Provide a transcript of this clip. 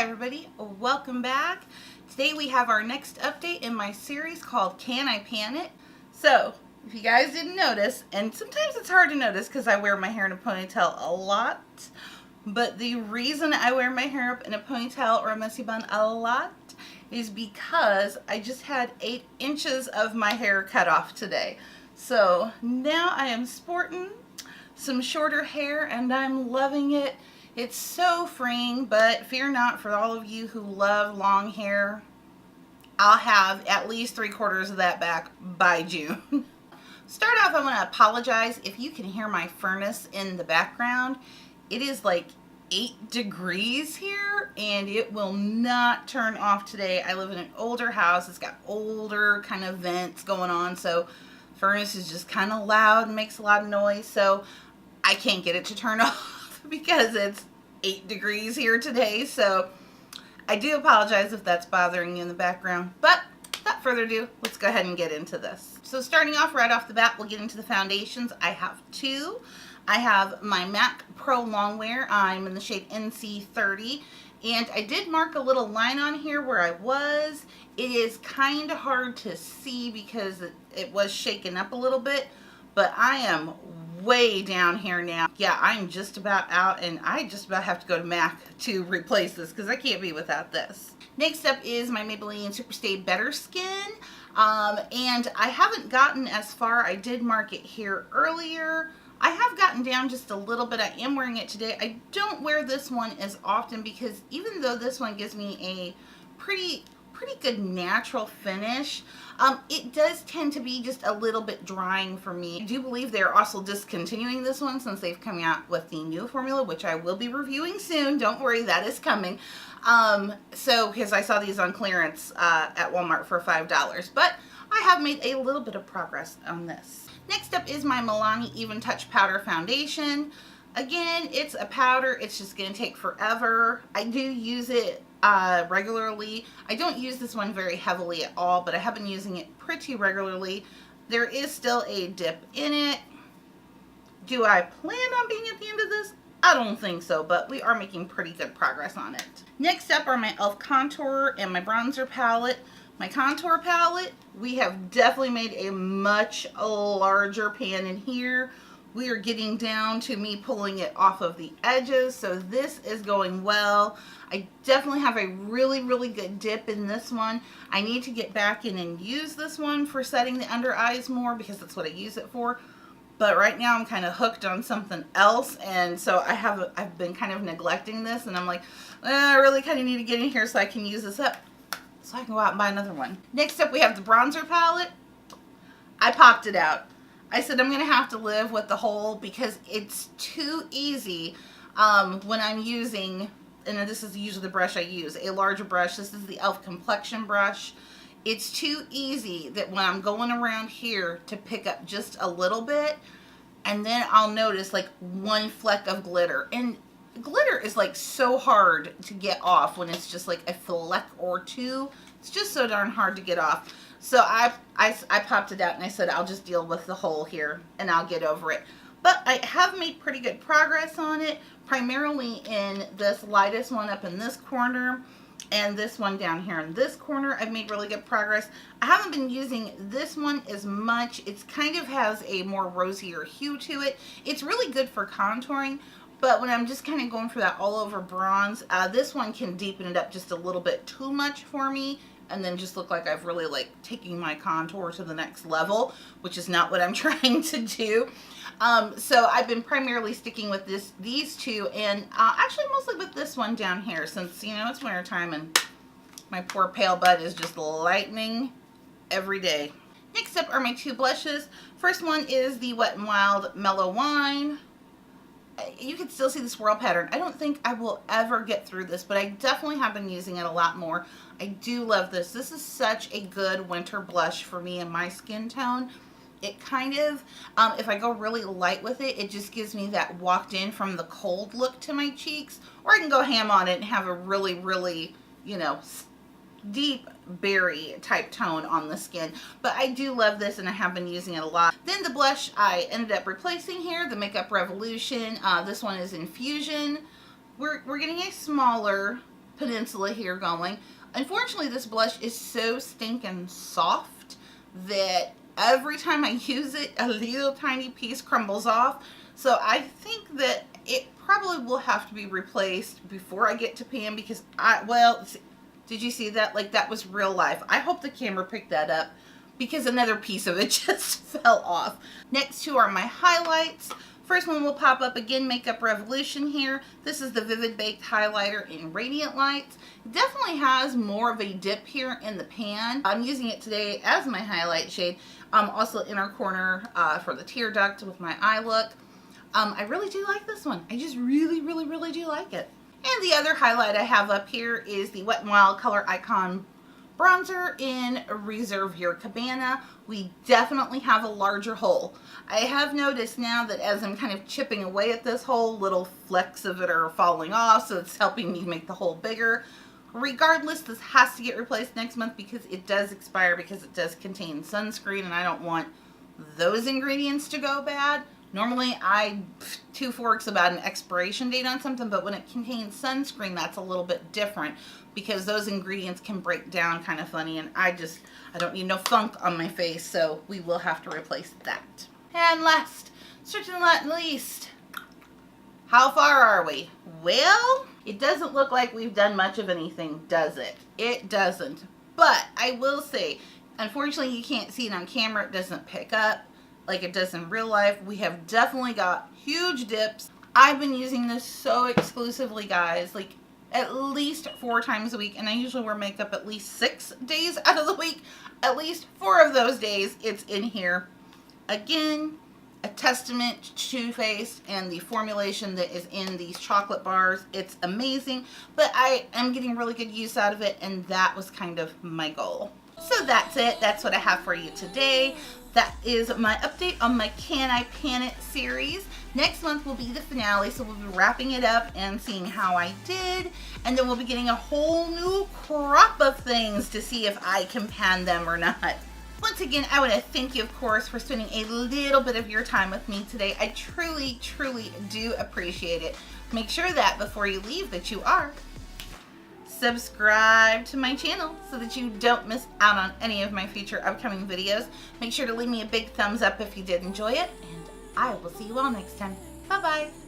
everybody, welcome back. Today we have our next update in my series called Can I Pan It? So, if you guys didn't notice, and sometimes it's hard to notice because I wear my hair in a ponytail a lot, but the reason I wear my hair up in a ponytail or a messy bun a lot is because I just had 8 inches of my hair cut off today. So now I am sporting some shorter hair and I'm loving it. It's so freeing, but fear not, for all of you who love long hair, I'll have at least 3/4 of that back by June. Start off, I want to apologize if you can hear my furnace in the background. It is like 8 degrees here and it will not turn off today. I live in an older house. It's got older kind of vents going on, so furnace is just kind of loud and makes a lot of noise, so I can't get it to turn off because it's 8 degrees here today. So I do apologize if that's bothering you in the background, but without further ado, let's go ahead and get into this. So starting off right off the bat, we'll get into the foundations. I have 2. I have my MAC Pro Longwear. I'm in the shade NC30, and I did mark a little line on here where I was. It is kind of hard to see because it was shaken up a little bit, but I am way down here now. Yeah, I'm just about out, and I just about have to go to MAC to replace this because I can't be without this. Next up is my Maybelline Superstay Better Skin, and I haven't gotten as far. I did mark it here earlier. I have gotten down just a little bit. I am wearing it today. I don't wear this one as often because even though this one gives me a pretty good natural finish, it does tend to be just a little bit drying for me. I do believe they're also discontinuing this one since they've come out with the new formula, which I will be reviewing soon. Don't worry, that is coming. Because I saw these on clearance at Walmart for $5, but I have made a little bit of progress on this. Next up is my Milani Even Touch Powder Foundation. Again, it's a powder. It's just going to take forever. I do use it regularly. I don't use this one very heavily at all, but I have been using it pretty regularly. There is still a dip in it. Do I plan on being at the end of this? I don't think so, but we are making pretty good progress on it. Next up are my e.l.f. contour and my bronzer palette. My contour palette, we have definitely made a much larger pan in here. We are getting down to me pulling it off of the edges, so this is going well. I definitely have a really good dip in this one. I need to get back in and use this one for setting the under eyes more because that's what I use it for. But right now I'm kind of hooked on something else, and so I've been kind of neglecting this, and I'm like, I really kind of need to get in here so I can use this up, so I can go out and buy another one. Next up we have the bronzer palette. I popped it out. I said I'm going to have to live with the hole because it's too easy when I'm using, and this is usually the brush I use, a larger brush. This is the e.l.f. complexion brush. It's too easy that when I'm going around here to pick up just a little bit, and then I'll notice like one fleck of glitter. And glitter is like so hard to get off when it's just like a fleck or two. It's just so darn hard to get off. So I popped it out and I said I'll just deal with the hole here and I'll get over it. But I have made pretty good progress on it, primarily in this lightest one up in this corner and this one down here in this corner. I've made really good progress. I haven't been using this one as much. It's kind of has a more rosier hue to it. It's really good for contouring, but when I'm just kind of going for that all over bronze, this one can deepen it up just a little bit too much for me and then just look like I've really like taking my contour to the next level, which is not what I'm trying to do. So I've been primarily sticking with these two, and actually mostly with this one down here since, you know, it's winter time and my poor pale butt is just lightening every day. Next up are my 2 blushes. First one is the Wet n Wild Mellow Wine. You can still see the swirl pattern. I don't think I will ever get through this, but I definitely have been using it a lot more. I do love this. This is such a good winter blush for me and my skin tone. It kind of, if I go really light with it, it just gives me that walked in from the cold look to my cheeks. Or I can go ham on it and have a really, you know, deep berry type tone on the skin. But I do love this and I have been using it a lot. Then the blush I ended up replacing here, the Makeup Revolution. This one is Infusion. We're getting a smaller peninsula here going. Unfortunately, this blush is so stinking soft that every time I use it, a little tiny piece crumbles off. So I think that it probably will have to be replaced before I get to pan, because well, did you see that? Like, that was real life. I hope the camera picked that up because another piece of it just fell off. Next two are my highlights. First one will pop up again, Makeup Revolution here. This is the Vivid Baked Highlighter in Radiant Lights. It definitely has more of a dip here in the pan. I'm using it today as my highlight shade. Also inner corner for the tear duct with my eye look. I really do like this one. I just really do like it. And the other highlight I have up here is the Wet n Wild Color Icon bronzer in Reserve Your Cabana. We definitely have a larger hole. I have noticed now that as I'm kind of chipping away at this hole, little flecks of it are falling off, so it's helping me make the hole bigger. Regardless, this has to get replaced next month because it does expire, because it does contain sunscreen, and I don't want those ingredients to go bad. Normally, two forks about an expiration date on something, but when it contains sunscreen, that's a little bit different because those ingredients can break down kind of funny, and I don't need no funk on my face, so we will have to replace that. And last, certainly not least, how far are we? Well, it doesn't look like we've done much of anything, does it? It doesn't. But I will say, unfortunately, you can't see it on camera. It doesn't pick up like it does in real life. We have definitely got huge dips. I've been using this so exclusively, guys, like at least 4 times a week, and I usually wear makeup at least 6 days out of the week. At least 4 of those days it's in here. Again, a testament to Too Faced and the formulation that is in these chocolate bars. It's amazing, but I am getting really good use out of it, and that was kind of my goal. So that's it. That's what I have for you today. That is my update on my Can I Pan It series. Next month will be the finale, so we'll be wrapping it up and seeing how I did. And then we'll be getting a whole new crop of things to see if I can pan them or not. Once again, I want to thank you, of course, for spending a little bit of your time with me today. I truly do appreciate it. Make sure that before you leave that you are subscribe to my channel so that you don't miss out on any of my future upcoming videos. Make sure to leave me a big thumbs up if you did enjoy it, and I will see you all next time. Bye-bye.